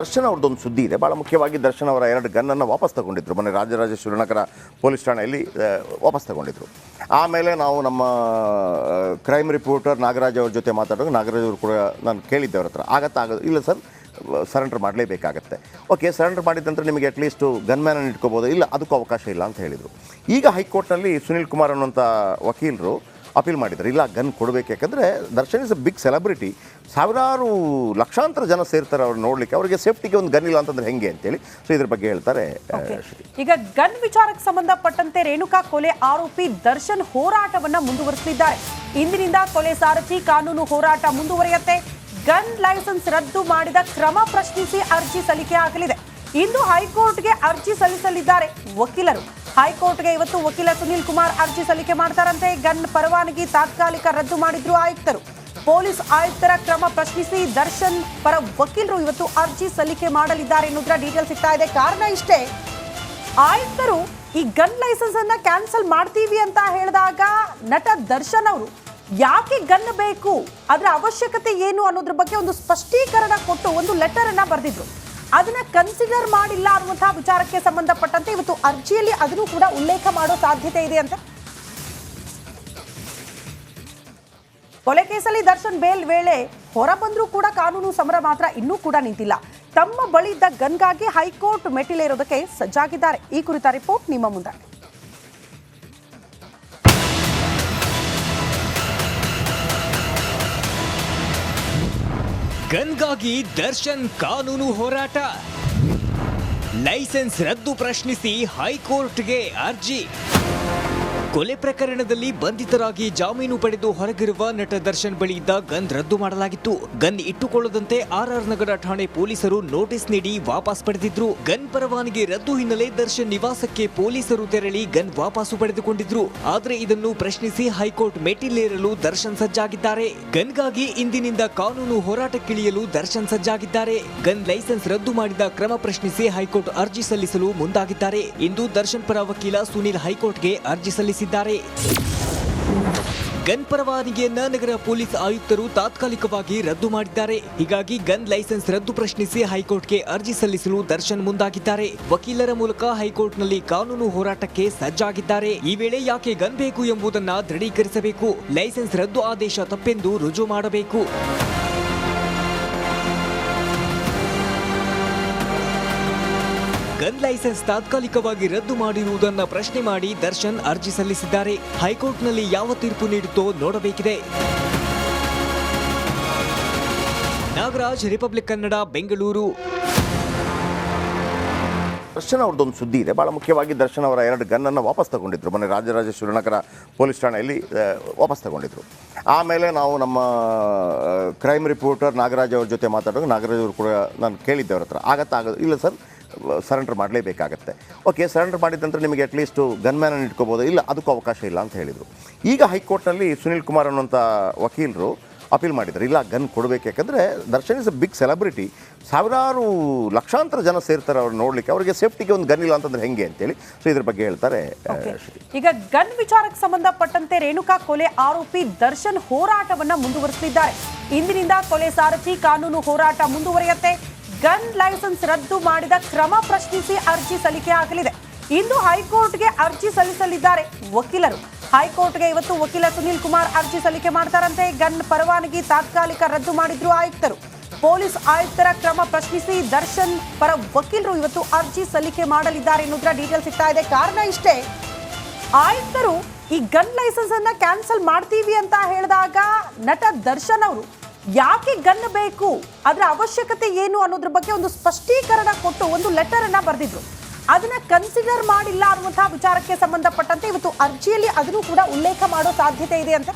ದರ್ಶನ್ ಅವ್ರದ್ದೊಂದು ಸುದ್ದಿ ಇದೆ. ಭಾಳ ಮುಖ್ಯವಾಗಿ ದರ್ಶನ್ ಅವರ 2 ಗನ್ನನ್ನು ವಾಪಸ್ ತಗೊಂಡಿದ್ರು. ಮೊನ್ನೆ ರಾಜರಾಜೇಶ್ವರಿ ನಗರ ಪೊಲೀಸ್ ಠಾಣೆಯಲ್ಲಿ ವಾಪಸ್ ತಗೊಂಡಿದ್ರು. ಆಮೇಲೆ ನಾವು ನಮ್ಮ ಕ್ರೈಮ್ ರಿಪೋರ್ಟರ್ ನಾಗರಾಜ್ ಅವ್ರ ಜೊತೆ ಮಾತಾಡುವಾಗ ನಾಗರಾಜ್ ಅವರು ಕೂಡ ನಾನು ಕೇಳಿದ್ದೆ ಅವ್ರ ಹತ್ರ, ಆಗೋದು ಇಲ್ಲ ಸರ್, ಸರೆಂಡರ್ ಮಾಡಲೇಬೇಕಾಗತ್ತೆ. ಓಕೆ, ಸರೆಂಡರ್ ಮಾಡಿದ ನಂತರ ನಿಮಗೆ ಅಟ್ಲೀಸ್ಟು ಗನ್ಮ್ಯಾನನ್ನು ಇಟ್ಕೋಬೋದು, ಇಲ್ಲ ಅದಕ್ಕೂ ಅವಕಾಶ ಇಲ್ಲ ಅಂತ ಹೇಳಿದರು. ಈಗ ಹೈಕೋರ್ಟ್ನಲ್ಲಿ ಸುನೀಲ್ ಕುಮಾರ್ ಅನ್ನುವಂಥ ವಕೀಲರು ಅಪೀಲ್ ಮಾಡಿದ್ದಾರೆ, ಇಲ್ಲ ಗನ್ ಕೊಡಬೇಕು, ಯಾಕಂದರೆ Darshan is a big celebrity, ಸಾವಿರಾರು ಲಕ್ಷಾಂತರ ಜನ ಸೇರ್ತಾರೆ ಅವ್ರು ನೋಡಲಿಕ್ಕೆ, ಅವರಿಗೆ ಸೇಫ್ಟಿಗೆ ಒಂದು ಗನ್ ಇಲ್ಲ ಅಂತಂದ್ರೆ ಹೆಂಗೆ ಅಂತೇಳಿ. ಸೊ ಇದ್ರ ಬಗ್ಗೆ ಹೇಳ್ತಾರೆ. ಈಗ ಗನ್ ವಿಚಾರಕ್ಕೆ ಸಂಬಂಧಪಟ್ಟಂತೆ ರೇಣುಕಾ ಕೊಲೆ ಆರೋಪಿ ದರ್ಶನ್ ಹೋರಾಟವನ್ನ ಮುಂದುವರಿಸಲಿದ್ದಾರೆ. ಇಂದಿನಿಂದ ಕೊಲೆ ಸಾರಥಿ ಕಾನೂನು ಹೋರಾಟ ಮುಂದುವರಿಯುತ್ತೆ. ಗನ್ ಲೈಸೆನ್ಸ್ ರದ್ದು ಮಾಡಿದ ಕ್ರಮ ಪ್ರಶ್ನಿಸಿ ಅರ್ಜಿ ಸಲ್ಲಿಕೆ ಆಗಲಿದೆ. ಇಂದು ಹೈಕೋರ್ಟ್ಗೆ ಅರ್ಜಿ ಸಲ್ಲಿಸಲಿದ್ದಾರೆ ವಕೀಲರು. ಹೈಕೋರ್ಟ್ಗೆ ಇವತ್ತು ವಕೀಲ ಸುನೀಲ್ ಕುಮಾರ್ ಅರ್ಜಿ ಸಲ್ಲಿಕೆ ಮಾಡ್ತಾರಂತೆ. ಗನ್ ಪರವಾನಗಿ ತಾತ್ಕಾಲಿಕ ರದ್ದು ಮಾಡಿದ್ರು ಆಯುಕ್ತರು. ಪೊಲೀಸ್ ಆಯುಕ್ತರ ಕ್ರಮ ಪ್ರಶ್ನಿಸಿ ದರ್ಶನ್ ಪರ ವಕೀಲರು ಇವತ್ತು ಅರ್ಜಿ ಸಲ್ಲಿಕೆ ಮಾಡಲಿದ್ದಾರೆ ಎನ್ನುವುದರ ಡೀಟೇಲ್ ಸಿಗ್ತಾ ಇದೆ. ಕಾರಣ ಇಷ್ಟೇ, ಆಯುಕ್ತರು ಈ ಗನ್ ಲೈಸೆನ್ಸ್ ಅನ್ನ ಕ್ಯಾನ್ಸಲ್ ಮಾಡ್ತೀವಿ ಅಂತ ಹೇಳಿದಾಗ ನಟ ದರ್ಶನ್ ಅವರು ಯಾಕೆ ಗನ್ ಬೇಕು, ಅದರ ಅವಶ್ಯಕತೆ ಏನು ಅನ್ನೋದ್ರ ಬಗ್ಗೆ ಒಂದು ಸ್ಪಷ್ಟೀಕರಣ ಕೊಟ್ಟು ಒಂದು ಲೆಟರ್ ಅನ್ನ ಬರೆದಿದ್ರು. ಅದನ್ನ ಕನ್ಸಿಡರ್ ಮಾಡಿಲ್ಲ ಅನ್ನುವಂತಹ ವಿಚಾರಕ್ಕೆ ಸಂಬಂಧಪಟ್ಟಂತೆ ಇವತ್ತು ಅರ್ಜಿಯಲ್ಲಿ ಅದನ್ನು ಕೂಡ ಉಲ್ಲೇಖ ಮಾಡೋ ಸಾಧ್ಯತೆ ಇದೆ ಅಂತ. ಕೊಲೆ ಕೇಸಲ್ಲಿ ದರ್ಶನ್ ಬೇಲ್ ವೇಳೆ ಹೊರ ಬಂದ್ರೂ ಕೂಡ ಕಾನೂನು ಸಮರ ಮಾತ್ರ ಇನ್ನೂ ಕೂಡ ನಿಂತಿಲ್ಲ. ತಮ್ಮ ಬಳಿ ಇದ್ದ ಗನ್ಗಾಗಿ ಹೈಕೋರ್ಟ್ ಮೆಟ್ಟಿಲೇರೋದಕ್ಕೆ ಸಜ್ಜಾಗಿದ್ದಾರೆ. ಈ ಕುರಿತ ರಿಪೋರ್ಟ್ ನಿಮ್ಮ ಮುಂದೆ. ಗನ್ಗಾಗಿ ದರ್ಶನ್ ಕಾನೂನು ಹೋರಾಟ, ಲೈಸೆನ್ಸ್ ರದ್ದು ಪ್ರಶ್ನಿಸಿ ಹೈಕೋರ್ಟ್ಗೆ ಅರ್ಜಿ. ಕೊಲೆ ಪ್ರಕರಣದಲ್ಲಿ ಬಂಧಿತರಾಗಿ ಜಾಮೀನು ಪಡೆದು ಹೊರಗಿರುವ ನಟ ದರ್ಶನ್ ಬಳಿ ಇದ್ದ ಗನ್ ರದ್ದು ಮಾಡಲಾಗಿತ್ತು. ಗನ್ ಇಟ್ಟುಕೊಳ್ಳದಂತೆ ಆರ್ಆರ್ ನಗರ ಠಾಣೆ ಪೊಲೀಸರು ನೋಟಿಸ್ ನೀಡಿ ವಾಪಸ್ ಪಡೆದಿದ್ರು. ಗನ್ ಪರವಾನಗಿ ರದ್ದು ಹಿನ್ನೆಲೆ ದರ್ಶನ್ ನಿವಾಸಕ್ಕೆ ಪೊಲೀಸರು ತೆರಳಿ ಗನ್ ವಾಪಸ್ಸು ಪಡೆದುಕೊಂಡಿದ್ರು. ಆದರೆ ಇದನ್ನು ಪ್ರಶ್ನಿಸಿ ಹೈಕೋರ್ಟ್ ಮೆಟ್ಟಿಲೇರಲು ದರ್ಶನ್ ಸಜ್ಜಾಗಿದ್ದಾರೆ. ಗನ್ಗಾಗಿ ಇಂದಿನಿಂದ ಕಾನೂನು ಹೋರಾಟಕ್ಕಿಳಿಯಲು ದರ್ಶನ್ ಸಜ್ಜಾಗಿದ್ದಾರೆ. ಗನ್ ಲೈಸೆನ್ಸ್ ರದ್ದು ಮಾಡಿದ ಕ್ರಮ ಪ್ರಶ್ನಿಸಿ ಹೈಕೋರ್ಟ್ ಅರ್ಜಿ ಸಲ್ಲಿಸಲು ಮುಂದಾಗಿದ್ದಾರೆ. ಇಂದು ದರ್ಶನ್ ಪರ ವಕೀಲ ಸುನೀಲ್ ಹೈಕೋರ್ಟ್ಗೆ ಅರ್ಜಿ ಸಲ್ಲಿಸಿದ್ದಾರೆ. ಗನ್ ಪರವಾನಗಿಯನ್ನ ನಗರ ಪೊಲೀಸ್ ಆಯುಕ್ತರು ತಾತ್ಕಾಲಿಕವಾಗಿ ರದ್ದು ಮಾಡಿದ್ದಾರೆ. ಹೀಗಾಗಿ ಗನ್ ಲೈಸೆನ್ಸ್ ರದ್ದು ಪ್ರಶ್ನಿಸಿ ಹೈಕೋರ್ಟ್ಗೆ ಅರ್ಜಿ ಸಲ್ಲಿಸಲು ದರ್ಶನ್ ಮುಂದಾಗಿದ್ದಾರೆ. ವಕೀಲರ ಮೂಲಕ ಹೈಕೋರ್ಟ್ನಲ್ಲಿ ಕಾನೂನು ಹೋರಾಟಕ್ಕೆ ಸಜ್ಜಾಗಿದ್ದಾರೆ. ಈ ವೇಳೆ ಯಾಕೆ ಗನ್ ಬೇಕು ಎಂಬುದನ್ನು ದೃಢೀಕರಿಸಬೇಕು. ಲೈಸೆನ್ಸ್ ರದ್ದು ಆದೇಶ ತಪ್ಪೆಂದು ರುಜು ಮಾಡಬೇಕು. ಗನ್ ಲೈಸೆನ್ಸ್ ತಾತ್ಕಾಲಿಕವಾಗಿ ರದ್ದು ಮಾಡಿರುವುದನ್ನು ಪ್ರಶ್ನೆ ಮಾಡಿ ದರ್ಶನ್ ಅರ್ಜಿ ಸಲ್ಲಿಸಿದ್ದಾರೆ. ಹೈಕೋರ್ಟ್ನಲ್ಲಿ ಯಾವ ತೀರ್ಪು ನೀಡುತ್ತೋ ನೋಡಬೇಕಿದೆ. ನಾಗರಾಜ್, ರಿಪಬ್ಲಿಕ್ ಕನ್ನಡ, ಬೆಂಗಳೂರು. ದರ್ಶನ್ ಅವ್ರದ್ದೊಂದು ಸುದ್ದಿ ಇದೆ. ಭಾಳ ಮುಖ್ಯವಾಗಿ ದರ್ಶನ್ ಅವರ 2 ಗನ್ನನ್ನು ವಾಪಸ್ ತಗೊಂಡಿದ್ರು. ಮೊನ್ನೆ ರಾಜರಾಜೇಶ್ವರಿ ನಗರ ಪೊಲೀಸ್ ಠಾಣೆಯಲ್ಲಿ ವಾಪಸ್ ತಗೊಂಡಿದ್ರು. ಆಮೇಲೆ ನಾವು ನಮ್ಮ ಕ್ರೈಮ್ ರಿಪೋರ್ಟರ್ ನಾಗರಾಜ್ ಅವ್ರ ಜೊತೆ ಮಾತಾಡುವಾಗ ನಾಗರಾಜ್ ಅವರು ಕೂಡ ನಾನು ಕೇಳಿದ್ದೆ ಅವ್ರ ಹತ್ರ, ಆಗೋದು ಇಲ್ಲ ಸರ್, ಸರೆಂಡರ್ ಮಾಡಲೇಬೇಕಾಗತ್ತೆ. ಓಕೆ, ಸರೆಂಡರ್ ಮಾಡಿದ ನಂತರ ನಿಮಗೆ ಅಟ್ಲೀಸ್ಟು ಗನ್ಮ್ಯಾನನ್ನು ಇಟ್ಕೋಬೋದು, ಇಲ್ಲ ಅದಕ್ಕೂ ಅವಕಾಶ ಇಲ್ಲ ಅಂತ ಹೇಳಿದರು. ಈಗ ಹೈಕೋರ್ಟ್ನಲ್ಲಿ ಸುನೀಲ್ ಕುಮಾರ್ ಅನ್ನುವಂಥ ವಕೀಲರು ಅಪೀಲ್ ಮಾಡಿದ್ದಾರೆ, ಇಲ್ಲ ಗನ್ ಕೊಡಬೇಕು, ಯಾಕಂದರೆ Darshan is a big celebrity, ಸಾವಿರಾರು ಲಕ್ಷಾಂತರ ಜನ ಸೇರ್ತಾರೆ ಅವ್ರು ನೋಡಲಿಕ್ಕೆ, ಅವರಿಗೆ ಸೇಫ್ಟಿಗೆ ಒಂದು ಗನ್ ಇಲ್ಲ ಅಂತಂದ್ರೆ ಹೆಂಗೆ ಅಂತೇಳಿ. ಸೊ ಇದ್ರ ಬಗ್ಗೆ ಹೇಳ್ತಾರೆ. ಈಗ ಗನ್ ವಿಚಾರಕ್ಕೆ ಸಂಬಂಧಪಟ್ಟಂತೆ ರೇಣುಕಾ ಕೊಲೆ ಆರೋಪಿ ದರ್ಶನ್ ಹೋರಾಟವನ್ನ ಮುಂದುವರಿಸಲಿದ್ದಾರೆ. ಇಂದಿನಿಂದ ಕೊಲೆ ಸಾರಥಿ ಕಾನೂನು ಹೋರಾಟ ಮುಂದುವರಿಯುತ್ತೆ. ಗನ್ ಲೈಸೆನ್ಸ್ ರದ್ದು ಮಾಡಿದ ಕ್ರಮ ಪ್ರಶ್ನಿಸಿ ಅರ್ಜಿ ಸಲ್ಲಿಕೆ ಆಗಲಿದೆ. ಇಂದು ಹೈಕೋರ್ಟ್ಗೆ ಅರ್ಜಿ ಸಲ್ಲಿಸಲಿದ್ದಾರೆ ವಕೀಲರು. ಹೈಕೋರ್ಟ್ಗೆ ಇವತ್ತು ವಕೀಲ ಸುನೀಲ್ ಕುಮಾರ್ ಅರ್ಜಿ ಸಲ್ಲಿಕೆ ಮಾಡ್ತಾರಂತೆ. ಗನ್ ಪರವಾನಗಿ ತಾತ್ಕಾಲಿಕ ರದ್ದು ಮಾಡಿದ್ರು ಆಯುಕ್ತರು. ಪೊಲೀಸ್ ಆಯುಕ್ತರ ಕ್ರಮ ಪ್ರಶ್ನಿಸಿ ದರ್ಶನ್ ಪರ ವಕೀಲರು ಇವತ್ತು ಅರ್ಜಿ ಸಲ್ಲಿಕೆ ಮಾಡಲಿದ್ದಾರೆ ಎನ್ನುವುದರ ಡೀಟೇಲ್ ಸಿಗ್ತಾ ಇದೆ. ಕಾರಣ ಇಷ್ಟೇ, ಆಯುಕ್ತರು ಈ ಗನ್ ಲೈಸೆನ್ಸ್ ಅನ್ನ ಕ್ಯಾನ್ಸಲ್ ಮಾಡ್ತೀವಿ ಅಂತ ಹೇಳಿದಾಗ ನಟ ದರ್ಶನ್ ಅವರು ಯಾಕೆ ಗನ್ ಬೇಕು, ಅದರ ಅವಶ್ಯಕತೆ ಏನು ಅನ್ನೋದ್ರ ಬಗ್ಗೆ ಒಂದು ಸ್ಪಷ್ಟೀಕರಣ ಕೊಟ್ಟು ಒಂದು ಲೆಟರ್ ಅನ್ನ ಬರೆದಿದ್ರು. ಅದನ್ನ ಕನ್ಸಿಡರ್ ಮಾಡಿಲ್ಲ ಅನ್ನುವಂತಹ ವಿಚಾರಕ್ಕೆ ಸಂಬಂಧಪಟ್ಟಂತೆ ಇವತ್ತು ಅರ್ಜಿಯಲ್ಲಿ ಅದನ್ನು ಕೂಡ ಉಲ್ಲೇಖ ಮಾಡೋ ಸಾಧ್ಯತೆ ಇದೆ ಅಂತ.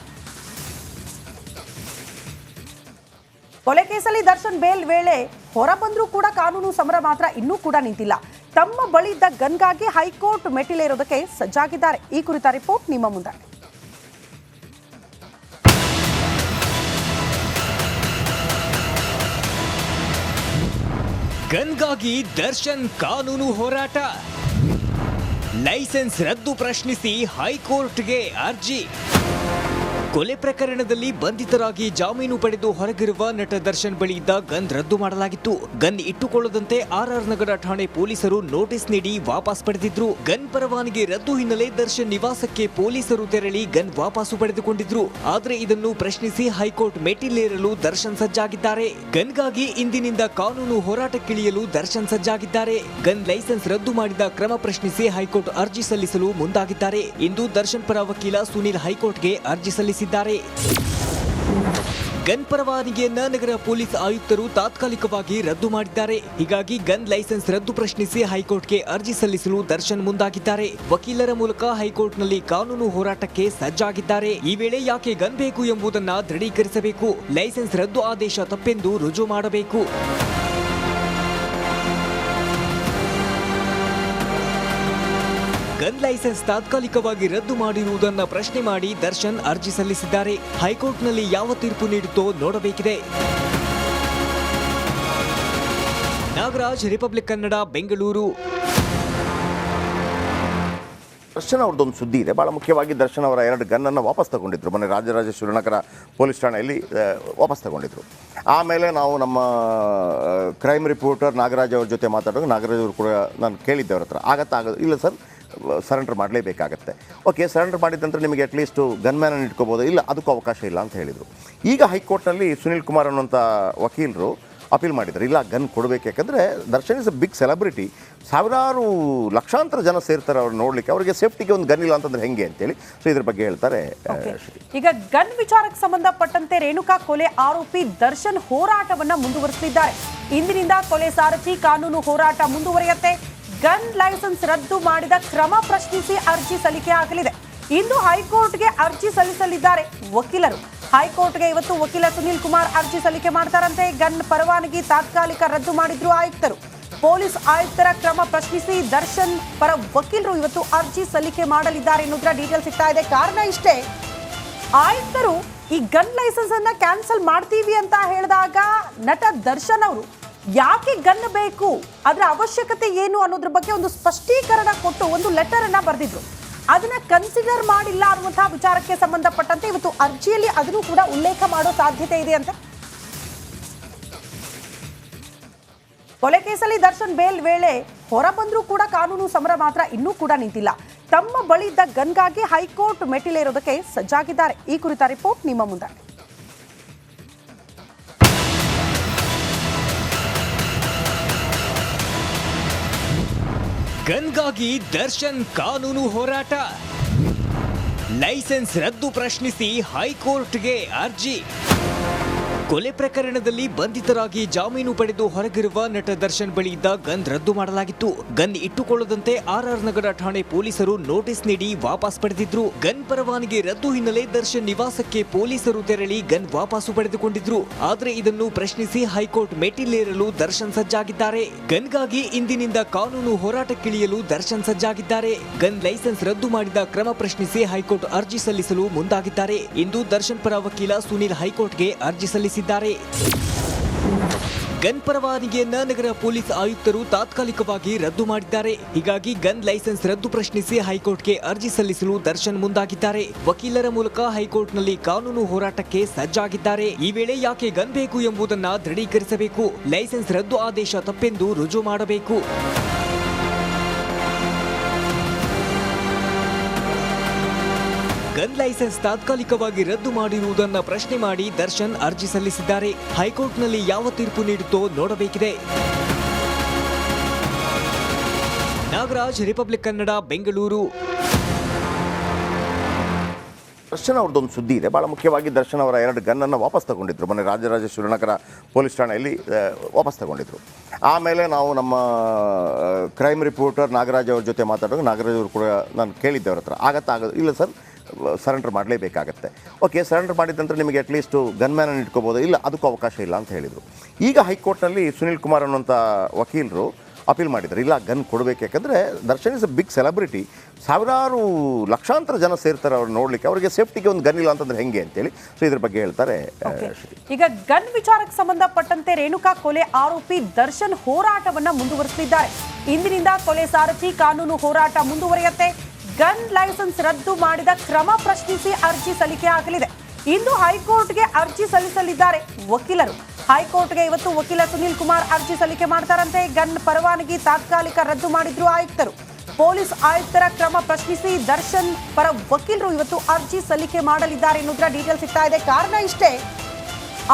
ಕೊಲೆ ಕೇಸಲ್ಲಿ ದರ್ಶನ್ ಬೇಲ್ ವೇಳೆ ಹೊರ ಬಂದ್ರೂ ಕೂಡ ಕಾನೂನು ಸಮರ ಮಾತ್ರ ಇನ್ನೂ ಕೂಡ ನಿಂತಿಲ್ಲ. ತಮ್ಮ ಬಳಿ ಇದ್ದ ಗನ್ಗಾಗಿ ಹೈಕೋರ್ಟ್ ಮೆಟ್ಟಿಲೇರೋದಕ್ಕೆ ಸಜ್ಜಾಗಿದ್ದಾರೆ. ಈ ಕುರಿತ ರಿಪೋರ್ಟ್ ನಿಮ್ಮ ಮುಂದೆ. ಗನ್ಗಾಗಿ ದರ್ಶನ್ ಕಾನೂನು ಹೋರಾಟ, ಲೈಸೆನ್ಸ್ ರದ್ದು ಪ್ರಶ್ನಿಸಿ ಹೈಕೋರ್ಟ್ಗೆ ಅರ್ಜಿ. ಕೊಲೆ ಪ್ರಕರಣದಲ್ಲಿ ಬಂಧಿತರಾಗಿ ಜಾಮೀನು ಪಡೆದು ಹೊರಗಿರುವ ನಟ ದರ್ಶನ್ ಬಳಿ ಇದ್ದ ಗನ್ ರದ್ದು ಮಾಡಲಾಗಿತ್ತು. ಗನ್ ಇಟ್ಟುಕೊಳ್ಳದಂತೆ ಆರ್ಆರ್ ನಗರ ಠಾಣೆ ಪೊಲೀಸರು ನೋಟಿಸ್ ನೀಡಿ ವಾಪಸ್ ಪಡೆದಿದ್ರು. ಗನ್ ಪರವಾನಗಿ ರದ್ದು ಹಿನ್ನೆಲೆ ದರ್ಶನ್ ನಿವಾಸಕ್ಕೆ ಪೊಲೀಸರು ತೆರಳಿ ಗನ್ ವಾಪಸ್ಸು ಪಡೆದುಕೊಂಡಿದ್ರು. ಆದ್ರೆ ಇದನ್ನು ಪ್ರಶ್ನಿಸಿ ಹೈಕೋರ್ಟ್ ಮೆಟ್ಟಿಲೇರಲು ದರ್ಶನ್ ಸಜ್ಜಾಗಿದ್ದಾರೆ. ಗನ್ಗಾಗಿ ಇಂದಿನಿಂದ ಕಾನೂನು ಹೋರಾಟಕ್ಕಿಳಿಯಲು ದರ್ಶನ್ ಸಜ್ಜಾಗಿದ್ದಾರೆ. ಗನ್ ಲೈಸೆನ್ಸ್ ರದ್ದು ಮಾಡಿದ ಕ್ರಮ ಪ್ರಶ್ನಿಸಿ ಹೈಕೋರ್ಟ್ ಅರ್ಜಿ ಸಲ್ಲಿಸಲು ಮುಂದಾಗಿದ್ದಾರೆ. ಇಂದು ದರ್ಶನ್ ಪರ ವಕೀಲ ಸುನಿಲ್ ಹೈಕೋರ್ಟ್ಗೆ ಅರ್ಜಿ ಸಲ್ಲಿಸಿದ್ದಾರೆ. ಗನ್ ಪರವಾನಗಿಯನ್ನ ನಗರ ಪೊಲೀಸ್ ಆಯುಕ್ತರು ತಾತ್ಕಾಲಿಕವಾಗಿ ರದ್ದು ಮಾಡಿದ್ದಾರೆ. ಹೀಗಾಗಿ ಗನ್ ಲೈಸೆನ್ಸ್ ರದ್ದು ಪ್ರಶ್ನಿಸಿ ಹೈಕೋರ್ಟ್ಗೆ ಅರ್ಜಿ ಸಲ್ಲಿಸಲು ದರ್ಶನ್ ಮುಂದಾಗಿದ್ದಾರೆ. ವಕೀಲರ ಮೂಲಕ ಹೈಕೋರ್ಟ್ನಲ್ಲಿ ಕಾನೂನು ಹೋರಾಟಕ್ಕೆ ಸಜ್ಜಾಗಿದ್ದಾರೆ. ಈ ವೇಳೆ ಯಾಕೆ ಗನ್ ಬೇಕು ಎಂಬುದನ್ನು ದೃಢೀಕರಿಸಬೇಕು. ಲೈಸೆನ್ಸ್ ರದ್ದು ಆದೇಶ ತಪ್ಪೆಂದು ರುಜು ಮಾಡಬೇಕು. ಗನ್ ಲೈಸೆನ್ಸ್ ತಾತ್ಕಾಲಿಕವಾಗಿ ರದ್ದು ಮಾಡಿರುವುದನ್ನು ಪ್ರಶ್ನೆ ಮಾಡಿ ದರ್ಶನ್ ಅರ್ಜಿ ಸಲ್ಲಿಸಿದ್ದಾರೆ. ಹೈಕೋರ್ಟ್ನಲ್ಲಿ ಯಾವ ತೀರ್ಪು ನೀಡುತ್ತೋ ನೋಡಬೇಕಿದೆ. ನಾಗರಾಜ್, ರಿಪಬ್ಲಿಕ್ ಕನ್ನಡ, ಬೆಂಗಳೂರು. ದರ್ಶನ್ ಅವ್ರದ್ದೊಂದು ಸುದ್ದಿ ಇದೆ. ಭಾಳ ಮುಖ್ಯವಾಗಿ ದರ್ಶನ್ ಅವರ 2 ಗನ್ನನ್ನು ವಾಪಸ್ ತಗೊಂಡಿದ್ರು. ಮೊನ್ನೆ ರಾಜರಾಜೇಶ್ವರಿ ನಗರ ಪೊಲೀಸ್ ಠಾಣೆಯಲ್ಲಿ ವಾಪಸ್ ತಗೊಂಡಿದ್ರು. ಆಮೇಲೆ ನಾವು ನಮ್ಮ ಕ್ರೈಮ್ ರಿಪೋರ್ಟರ್ ನಾಗರಾಜ್ ಅವ್ರ ಜೊತೆ ಮಾತಾಡೋದು, ನಾಗರಾಜ್ ಅವರು ಕೂಡ ನಾನು ಕೇಳಿದ್ದೆ ಅವ್ರ ಹತ್ರ, ಆಗೋದು ಇಲ್ಲ ಸರ್, ಸರೆಂಡರ್ ಮಾಡಲೇಬೇಕಾಗತ್ತೆ. ಓಕೆ, ಸರೆಂಡರ್ ಮಾಡಿದ ನಂತರ ನಿಮಗೆ ಅಟ್ಲೀಸ್ಟು ಗನ್ಮ್ಯಾನನ್ನು ಇಟ್ಕೋಬೋದು, ಇಲ್ಲ ಅದಕ್ಕೂ ಅವಕಾಶ ಇಲ್ಲ ಅಂತ ಹೇಳಿದರು. ಈಗ ಹೈಕೋರ್ಟ್ನಲ್ಲಿ ಸುನಿಲ್ ಕುಮಾರ್ ಅನ್ನುವಂಥ ವಕೀಲರು ಅಪೀಲ್ ಮಾಡಿದ್ದಾರೆ. ಇಲ್ಲ, ಗನ್ ಕೊಡಬೇಕು, ಯಾಕಂದರೆ Darshan is a big celebrity, ಸಾವಿರಾರು ಲಕ್ಷಾಂತರ ಜನ ಸೇರ್ತಾರೆ ಅವ್ರು ನೋಡಲಿಕ್ಕೆ, ಅವರಿಗೆ ಸೇಫ್ಟಿಗೆ ಒಂದು ಗನ್ ಇಲ್ಲ ಅಂತಂದ್ರೆ ಹೆಂಗೆ ಅಂತೇಳಿ. ಸೊ ಇದ್ರ ಬಗ್ಗೆ ಹೇಳ್ತಾರೆ. ಈಗ ಗನ್ ವಿಚಾರಕ್ಕೆ ಸಂಬಂಧಪಟ್ಟಂತೆ ರೇಣುಕಾ ಕೊಲೆ ಆರೋಪಿ ದರ್ಶನ್ ಹೋರಾಟವನ್ನ ಮುಂದುವರಿಸಲಿದ್ದಾರೆ. ಇಂದಿನಿಂದ ಕೊಲೆ ಸಾರಥಿ ಕಾನೂನು ಹೋರಾಟ ಮುಂದುವರಿಯುತ್ತೆ. ಗನ್ ಲೈಸೆನ್ಸ್ ರದ್ದು ಮಾಡಿದ ಕ್ರಮ ಪ್ರಶ್ನಿಸಿ ಅರ್ಜಿ ಸಲ್ಲಿಕೆ ಆಗಲಿದೆ. ಇಂದು ಹೈಕೋರ್ಟ್ಗೆ ಅರ್ಜಿ ಸಲ್ಲಿಸಲಿದ್ದಾರೆ ವಕೀಲರು. ಹೈಕೋರ್ಟ್ಗೆ ಇವತ್ತು ವಕೀಲ ಸುನಿಲ್ ಕುಮಾರ್ ಅರ್ಜಿ ಸಲ್ಲಿಕೆ ಮಾಡ್ತಾರಂತೆ. ಗನ್ ಪರವಾನಗಿ ತಾತ್ಕಾಲಿಕ ರದ್ದು ಮಾಡಿದ್ರು ಆಯುಕ್ತರು. ಪೊಲೀಸ್ ಆಯುಕ್ತರ ಕ್ರಮ ಪ್ರಶ್ನಿಸಿ ದರ್ಶನ್ ಪರ ವಕೀಲರು ಇವತ್ತು ಅರ್ಜಿ ಸಲ್ಲಿಕೆ ಮಾಡಲಿದ್ದಾರೆ ಎನ್ನುವುದರ ಡೀಟೇಲ್ ಸಿಗ್ತಾ ಇದೆ. ಕಾರಣ ಇಷ್ಟೇ, ಆಯುಕ್ತರು ಈ ಗನ್ ಲೈಸೆನ್ಸ್ ಅನ್ನ ಕ್ಯಾನ್ಸಲ್ ಮಾಡ್ತೀವಿ ಅಂತ ಹೇಳಿದಾಗ ನಟ ದರ್ಶನ್ ಅವರು ಯಾಕೆ ಗನ್ ಬೇಕು, ಅದರ ಅವಶ್ಯಕತೆ ಏನು ಅನ್ನೋದ್ರ ಬಗ್ಗೆ ಒಂದು ಸ್ಪಷ್ಟೀಕರಣ ಕೊಟ್ಟು ಒಂದು ಲೆಟರ್ ಅನ್ನ ಬರೆದಿದ್ರು. ಅದನ್ನ ಕನ್ಸಿಡರ್ ಮಾಡಿಲ್ಲ ಅನ್ನುವಂತಹ ವಿಚಾರಕ್ಕೆ ಸಂಬಂಧಪಟ್ಟಂತೆ ಇವತ್ತು ಅರ್ಜಿಯಲ್ಲಿ ಅದನ್ನು ಕೂಡ ಉಲ್ಲೇಖ ಮಾಡೋ ಸಾಧ್ಯತೆ ಇದೆ ಅಂತ. ಕೊಲೆ ಕೇಸಲ್ಲಿ ದರ್ಶನ್ ಬೇಲ್ ವೇಳೆ ಹೊರ ಬಂದ್ರೂ ಕೂಡ ಕಾನೂನು ಸಮರ ಮಾತ್ರ ಇನ್ನೂ ಕೂಡ ನಿಂತಿಲ್ಲ. ತಮ್ಮ ಬಳಿ ಇದ್ದ ಗನ್ಗಾಗಿ ಹೈಕೋರ್ಟ್ ಮೆಟ್ಟಿಲೇರೋದಕ್ಕೆ ಸಜ್ಜಾಗಿದ್ದಾರೆ. ಈ ಕುರಿತ ರಿಪೋರ್ಟ್ ನಿಮ್ಮ ಮುಂದೆ. ಗನ್ಗಾಗಿ ದರ್ಶನ್ ಕಾನೂನು ಹೋರಾಟ. ಲೈಸೆನ್ಸ್ ರದ್ದು ಪ್ರಶ್ನಿಸಿ ಹೈಕೋರ್ಟ್ಗೆ ಅರ್ಜಿ. ಕೊಲೆ ಪ್ರಕರಣದಲ್ಲಿ ಬಂಧಿತರಾಗಿ ಜಾಮೀನು ಪಡೆದು ಹೊರಗಿರುವ ನಟ ದರ್ಶನ್ ಬಳಿ ಇದ್ದ ಗನ್ ರದ್ದು ಮಾಡಲಾಗಿತ್ತು. ಗನ್ ಇಟ್ಟುಕೊಳ್ಳದಂತೆ ಆರ್ಆರ್ ನಗರ ಠಾಣೆ ಪೊಲೀಸರು ನೋಟಿಸ್ ನೀಡಿ ವಾಪಸ್ ಪಡೆದಿದ್ರು. ಗನ್ ಪರವಾನಗಿ ರದ್ದು ಹಿನ್ನೆಲೆ ದರ್ಶನ್ ನಿವಾಸಕ್ಕೆ ಪೊಲೀಸರು ತೆರಳಿ ಗನ್ ವಾಪಸ್ಸು ಪಡೆದುಕೊಂಡಿದ್ರು. ಆದ್ರೆ ಇದನ್ನು ಪ್ರಶ್ನಿಸಿ ಹೈಕೋರ್ಟ್ ಮೆಟ್ಟಿಲೇರಲು ದರ್ಶನ್ ಸಜ್ಜಾಗಿದ್ದಾರೆ. ಗನ್ಗಾಗಿ ಇಂದಿನಿಂದ ಕಾನೂನು ಹೋರಾಟಕ್ಕಿಳಿಯಲು ದರ್ಶನ್ ಸಜ್ಜಾಗಿದ್ದಾರೆ. ಗನ್ ಲೈಸೆನ್ಸ್ ರದ್ದು ಮಾಡಿದ ಕ್ರಮ ಪ್ರಶ್ನಿಸಿ ಹೈಕೋರ್ಟ್ ಅರ್ಜಿ ಸಲ್ಲಿಸಲು ಮುಂದಾಗಿದ್ದಾರೆ. ಇಂದು ದರ್ಶನ್ ಪರ ವಕೀಲ ಸುನಿಲ್ ಹೈಕೋರ್ಟ್ಗೆ ಅರ್ಜಿ ಸಲ್ಲಿಸಿದ್ದಾರೆ. ಗನ್ ಪರವಾನಗಿಯನ್ನ ನಗರ ಪೊಲೀಸ್ ಆಯುಕ್ತರು ತಾತ್ಕಾಲಿಕವಾಗಿ ರದ್ದು ಮಾಡಿದ್ದಾರೆ. ಹೀಗಾಗಿ ಗನ್ ಲೈಸೆನ್ಸ್ ರದ್ದು ಪ್ರಶ್ನಿಸಿ ಹೈಕೋರ್ಟ್ಗೆ ಅರ್ಜಿ ಸಲ್ಲಿಸಲು ದರ್ಶನ್ ಮುಂದಾಗಿದ್ದಾರೆ. ವಕೀಲರ ಮೂಲಕ ಹೈಕೋರ್ಟ್ನಲ್ಲಿ ಕಾನೂನು ಹೋರಾಟಕ್ಕೆ ಸಜ್ಜಾಗಿದ್ದಾರೆ. ಈ ವೇಳೆ ಯಾಕೆ ಗನ್ ಬೇಕು ಎಂಬುದನ್ನು ದೃಢೀಕರಿಸಬೇಕು. ಲೈಸೆನ್ಸ್ ರದ್ದು ಆದೇಶ ತಪ್ಪೆಂದು ರುಜು ಮಾಡಬೇಕು. ಗನ್ ಲೈಸೆನ್ಸ್ ತಾತ್ಕಾಲಿಕವಾಗಿ ರದ್ದು ಮಾಡಿರುವುದನ್ನು ಪ್ರಶ್ನೆ ಮಾಡಿ ದರ್ಶನ್ ಅರ್ಜಿ ಸಲ್ಲಿಸಿದ್ದಾರೆ. ಹೈಕೋರ್ಟ್ನಲ್ಲಿ ಯಾವ ತೀರ್ಪು ನೀಡುತ್ತೋ ನೋಡಬೇಕಿದೆ. ನಾಗರಾಜ್, ರಿಪಬ್ಲಿಕ್ ಕನ್ನಡ, ಬೆಂಗಳೂರು. ದರ್ಶನ್ ಅವ್ರದ್ದೊಂದು ಸುದ್ದಿ ಇದೆ. ಭಾಳ ಮುಖ್ಯವಾಗಿ ದರ್ಶನ್ ಅವರ 2 ಗನ್ನನ್ನು ವಾಪಸ್ ತಗೊಂಡಿದ್ರು. ಮೊನ್ನೆ ರಾಜರಾಜೇಶ್ವರಿ ನಗರ ಪೊಲೀಸ್ ಠಾಣೆಯಲ್ಲಿ ವಾಪಸ್ ತಗೊಂಡಿದ್ರು. ಆಮೇಲೆ ನಾವು ನಮ್ಮ ಕ್ರೈಮ್ ರಿಪೋರ್ಟರ್ ನಾಗರಾಜ್ ಅವ್ರ ಜೊತೆ ಮಾತಾಡೋದು, ನಾಗರಾಜ್ ಅವರು ಕೂಡ ನಾನು ಕೇಳಿದ್ದೆ ಅವ್ರ ಹತ್ರ, ಆಗೋದು ಇಲ್ಲ ಸರ್, ಸರೆಂಡರ್ ಮಾಡಲೇಬೇಕಾಗತ್ತೆ. ಓಕೆ, ಸರೆಂಡರ್ ಮಾಡಿದ ನಂತರ ನಿಮಗೆ ಅಟ್ಲೀಸ್ಟು ಗನ್ಮ್ಯಾನನ್ನು ಇಟ್ಕೋಬೋದು, ಇಲ್ಲ ಅದಕ್ಕೂ ಅವಕಾಶ ಇಲ್ಲ ಅಂತ ಹೇಳಿದರು. ಈಗ ಹೈಕೋರ್ಟ್ನಲ್ಲಿ ಸುನಿಲ್ ಕುಮಾರ್ ಅನ್ನುವಂಥ ವಕೀಲರು ಅಪೀಲ್ ಮಾಡಿದ್ದಾರೆ. ಇಲ್ಲ, ಗನ್ ಕೊಡಬೇಕು, ಯಾಕಂದರೆ Darshan is a big celebrity, ಸಾವಿರಾರು ಲಕ್ಷಾಂತರ ಜನ ಸೇರ್ತಾರೆ ಅವ್ರು ನೋಡಲಿಕ್ಕೆ, ಅವರಿಗೆ ಸೇಫ್ಟಿಗೆ ಒಂದು ಗನ್ ಇಲ್ಲ ಅಂತಂದ್ರೆ ಹೆಂಗೆ ಅಂತೇಳಿ. ಸೊ ಇದ್ರ ಬಗ್ಗೆ ಹೇಳ್ತಾರೆ. ಈಗ ಗನ್ ವಿಚಾರಕ್ಕೆ ಸಂಬಂಧಪಟ್ಟಂತೆ ರೇಣುಕಾ ಕೊಲೆ ಆರೋಪಿ ದರ್ಶನ್ ಹೋರಾಟವನ್ನ ಮುಂದುವರಿಸಲಿದ್ದಾರೆ. ಇಂದಿನಿಂದ ಕೊಲೆ ಸಾರಥಿ ಕಾನೂನು ಹೋರಾಟ ಮುಂದುವರಿಯುತ್ತೆ. ಗನ್ ಲೈಸೆನ್ಸ್ ರದ್ದು ಮಾಡಿದ ಕ್ರಮ ಪ್ರಶ್ನಿಸಿ ಅರ್ಜಿ ಸಲ್ಲಿಕೆ ಆಗಲಿದೆ. ಇಂದು ಹೈಕೋರ್ಟ್ಗೆ ಅರ್ಜಿ ಸಲ್ಲಿಸಲಿದ್ದಾರೆ ವಕೀಲರು. ಹೈಕೋರ್ಟ್ಗೆ ಇವತ್ತು ವಕೀಲ ಸುನೀಲ್ ಕುಮಾರ್ ಅರ್ಜಿ ಸಲ್ಲಿಕೆ ಮಾಡ್ತಾರಂತೆ. ಗನ್ ಪರವಾನಗಿ ತಾತ್ಕಾಲಿಕ ರದ್ದು ಮಾಡಿದ್ರು ಆಯುಕ್ತರು. ಪೊಲೀಸ್ ಆಯುಕ್ತರ ಕ್ರಮ ಪ್ರಶ್ನಿಸಿ ದರ್ಶನ್ ಪರ ವಕೀಲರು ಇವತ್ತು ಅರ್ಜಿ ಸಲ್ಲಿಕೆ ಮಾಡಲಿದ್ದಾರೆ ಎನ್ನುವುದರ ಡೀಟೇಲ್ ಸಿಗ್ತಾ ಇದೆ. ಕಾರಣ ಇಷ್ಟೇ,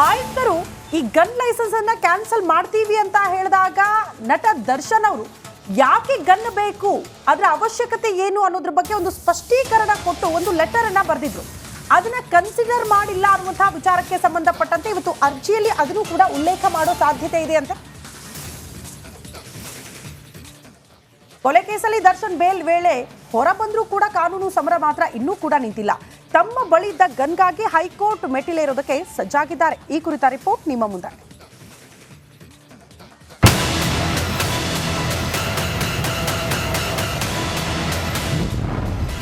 ಆಯುಕ್ತರು ಈ ಗನ್ ಲೈಸೆನ್ಸ್ ಅನ್ನ ಕ್ಯಾನ್ಸಲ್ ಮಾಡ್ತೀವಿ ಅಂತ ಹೇಳಿದಾಗ ನಟ ದರ್ಶನ್ ಅವರು ಯಾಕೆ ಗನ್ ಬೇಕು, ಅದರ ಅವಶ್ಯಕತೆ ಏನು ಅನ್ನೋದ್ರ ಬಗ್ಗೆ ಒಂದು ಸ್ಪಷ್ಟೀಕರಣ ಕೊಟ್ಟು ಒಂದು ಲೆಟರ್ ಅನ್ನ ಬರೆದಿದ್ರು. ಅದನ್ನ ಕನ್ಸಿಡರ್ ಮಾಡಿಲ್ಲ ಅನ್ನುವಂತಹ ವಿಚಾರಕ್ಕೆ ಸಂಬಂಧಪಟ್ಟಂತೆ ಇವತ್ತು ಅರ್ಜಿಯಲ್ಲಿ ಅದನ್ನು ಕೂಡ ಉಲ್ಲೇಖ ಮಾಡೋ ಸಾಧ್ಯತೆ ಇದೆ ಅಂತ. ಕೊಲೆ ಕೇಸಲ್ಲಿ ದರ್ಶನ್ ಬೇಲ್ ವೇಳೆ ಹೊರ ಬಂದ್ರೂ ಕೂಡ ಕಾನೂನು ಸಮರ ಮಾತ್ರ ಇನ್ನೂ ಕೂಡ ನಿಂತಿಲ್ಲ. ತಮ್ಮ ಬಳಿ ಇದ್ದ ಗನ್ಗಾಗಿ ಹೈಕೋರ್ಟ್ ಮೆಟ್ಟಿಲೇರೋದಕ್ಕೆ ಸಜ್ಜಾಗಿದ್ದಾರೆ. ಈ ಕುರಿತ ರಿಪೋರ್ಟ್ ನಿಮ್ಮ ಮುಂದೆ.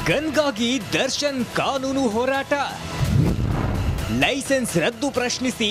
ಗನ್ಗಾಗಿ ದರ್ಶನ್ ಕಾನೂನು ಹೋರಾಟ, ಲೈಸೆನ್ಸ್ ರದ್ದು ಪ್ರಶ್ನಿಸಿ